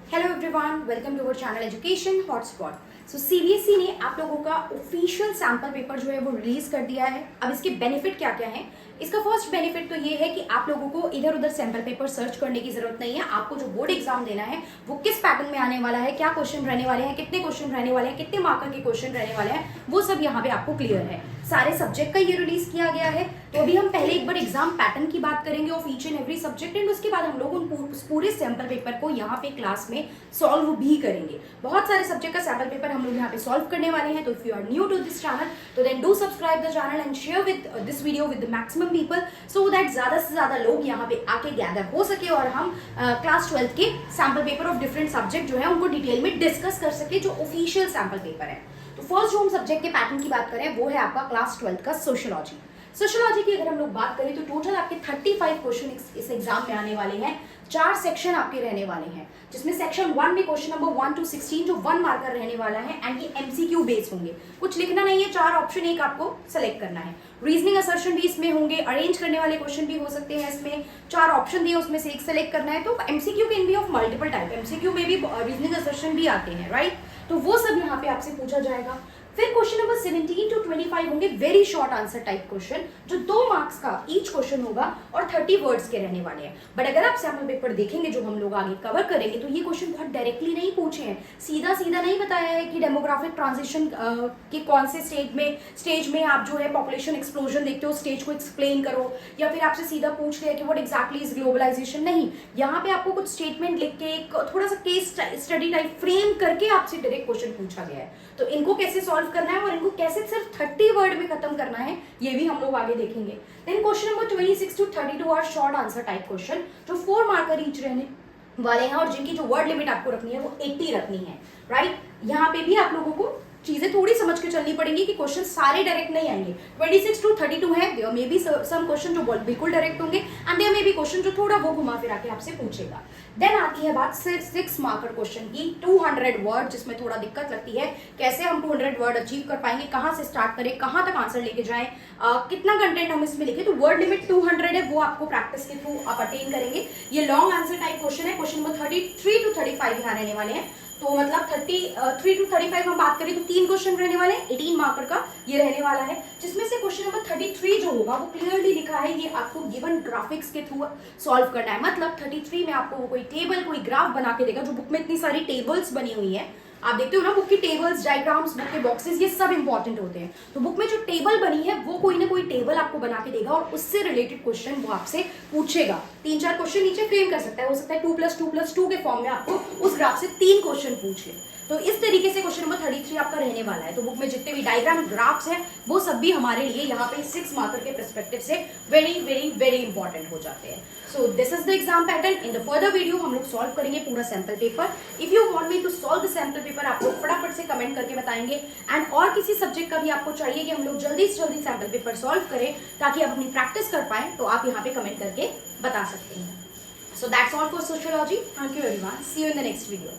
Hello everyone, welcome to our channel education hotspot. So CBSE ने आप लोगों का ऑफिशियल सैंपल पेपर जो है वो रिलीज कर दिया है। अब इसके बेनिफिट क्या क्या हैं? इसका फर्स्ट बेनिफिट तो ये है कि आप लोगों को इधर उधर सैंपल पेपर सर्च करने की जरूरत नहीं है। आपको जो बोर्ड एग्जाम देना है वो किस पैटर्न में आने वाला है, क्या क्वेश्चन रहने वाले हैं, कितने क्वेश्चन रहने वाले हैं, कितने मार्कर के क्वेश्चन रहने वाले हैं, वो सब यहाँ पे आपको क्लियर है। सारे सब्जेक्ट का ये रिलीज किया गया है। तो अभी हम पहले एक बार एग्जाम पैटर्न की बात करेंगे of each and every subject, and उसके बाद हम लोग उन पूरे सैंपल पेपर को यहाँ पे क्लास में सॉल्व भी करेंगे। बहुत सारे सब्जेक्ट का सैंपल पेपर हम लोग यहाँ पे सॉल्व करने वाले हैं। तो if you are new to this channel तो then do subscribe the channel and share with this video with the maximum people, so that ज्यादा से ज्यादा लोग यहाँ पे आके गैदर हो सके और हम क्लास 12 के sample paper of different subject जो है उनको डिटेल में डिस्कस कर सके, जो ऑफिशियल सैंपल पेपर है। तो फर्स्ट जो हम सब्जेक्ट के पैटर्न की बात करें वो है आपका क्लास 12 का सोशियोलॉजी। सोशियोलॉजी की अगर हम लोग बात करें तो टोटल आपके 35 क्वेश्चन इस एग्जाम में आने वाले हैं। 4 सेक्शन आपके रहने वाले हैं, जिसमें सेक्शन 1 में क्वेश्चन नंबर 1 to 16 जो 1 मार्कर रहने वाला है, एंड ये एमसीक्यू बेस्ड होंगे। कुछ लिखना नहीं है, 4 ऑप्शन एक आपको सेलेक्ट करना है। रीजनिंग असर्शन भी इसमें होंगे, अरेंज करने वाले क्वेश्चन भी हो सकते हैं। इसमें 4 ऑप्शन दिए, उसमें से एक सेलेक्ट करना है। तो MCQ can be of multiple type, MCQ में भी रीजनिंग असर्शन भी आते हैं, राइट? तो वो सब यहाँ पे आपसे पूछा जाएगा। फिर क्वेश्चन नंबर 17 to 25 होंगे very short answer type question, जो 2 मार्क्स का ईच क्वेश्चन होगा और 30 वर्ड्स के रहने वाले हैं। बट अगर आप सैंपल पेपर देखेंगे जो हम लोग आगे कवर करेंगे तो ये क्वेश्चन बहुत डायरेक्टली नहीं पूछे हैं, सीधा सीधा नहीं बताया है कि डेमोग्राफिक ट्रांजिशन के कौन से स्टेज में आप जो है पॉपुलेशन एक्सप्लोजन देखते हो, स्टेज को एक्सप्लेन करो, या फिर आपसे सीधा पूछ रहे हैं कि व्हाट एग्जैक्टली इज ग्लोबलाइजेशन। नहीं, यहाँ पे आपको कुछ स्टेटमेंट लिख के एक थोड़ा सा केस स्टडी टाइप फ्रेम करके आपसे डायरेक्ट क्वेश्चन पूछा गया है। तो इनको कैसे सॉल्व करना है और इनको कैसे सिर्फ 30 वर्ड में खत्म करना है, ये भी हम लोग आगे देखेंगे। Then question number 26 to 32 are short answer type question, जो 4 मार्कर ईच रहने वाले हैं और जिनकी जो वर्ड लिमिट आपको रखनी है वो 80 रखनी है, राइट? यहाँ पे भी आप लोगों को चीजें थोड़ी समझ के चलनी पड़ेंगी कि क्वेश्चन सारे डायरेक्ट नहीं आएंगे। 26 to 32 है, there may be some question जो बिल्कुल डायरेक्ट होंगे, and there may be question जो थोड़ा वो घुमा फिरा के आपसे पूछेगा। देन आती है बात 6 मार्कर क्वेश्चन की, 200 वर्ड, जिसमें थोड़ा दिक्कत लगती है कैसे हम 200 वर्ड अचीव कर पाएंगे, कहाँ से स्टार्ट करें, कहाँ तक आंसर लेके जाएं, कितना कंटेंट हम इसमें लिखे। तो वर्ड लिमिट 200 है, वो आपको प्रैक्टिस के थ्रू आप अटेन करेंगे। ये लॉन्ग आंसर टाइप क्वेश्चन है। क्वेश्चन नंबर 33 to 35 यहाँ रहने वाले हैं। तो मतलब 33 to 35 हम बात करें तो 3 क्वेश्चन रहने वाले हैं, 18 मार्कर का ये रहने वाला है, जिसमें से क्वेश्चन नंबर 33 जो होगा वो क्लियरली लिखा है, ये आपको गिवन ग्राफिक्स के थ्रू सॉल्व करना है। मतलब 33 में आपको वो कोई टेबल, कोई ग्राफ बना के देगा, जो बुक में इतनी सारी टेबल्स बनी हुई है, आप देखते हो ना, बुक की टेबल्स, डायग्राम्स, बुक के बॉक्सेस, ये सब इंपॉर्टेंट होते हैं। तो बुक में जो टेबल बनी है वो कोई ना कोई टेबल आपको बना के देगा और उससे रिलेटेड क्वेश्चन वो आपसे पूछेगा। 3-4 क्वेश्चन नीचे फ्रेम कर सकता है, हो सकता है 2+2+2 के फॉर्म में आपको उस ग्राफ से 3 क्वेश्चन पूछ ले। तो इस तरीके से क्वेश्चन नंबर 33 आपका रहने वाला है। तो बुक में जितने भी डायग्राम, ग्राफ्स हैं, वो सब भी हमारे लिए यहाँ पे 6 मार्कर के पर्सपेक्टिव से वेरी वेरी वेरी इंपॉर्टेंट हो जाते हैं। So this is the exam pattern. In the further video हम लोग सॉल्व करेंगे पूरा sample paper. If you want me to solve the sample paper, आप लोग फटाफट से कमेंट करके बताएंगे। एंड और किसी सब्जेक्ट का भी आपको चाहिए कि हम लोग जल्दी से जल्दी सैंपल पेपर सॉल्व करें ताकि आप अपनी प्रैक्टिस कर पाएं, तो आप यहाँ पे कमेंट करके बता सकते हैं। So that's all for sociology. Thank you everyone, see you in the next video.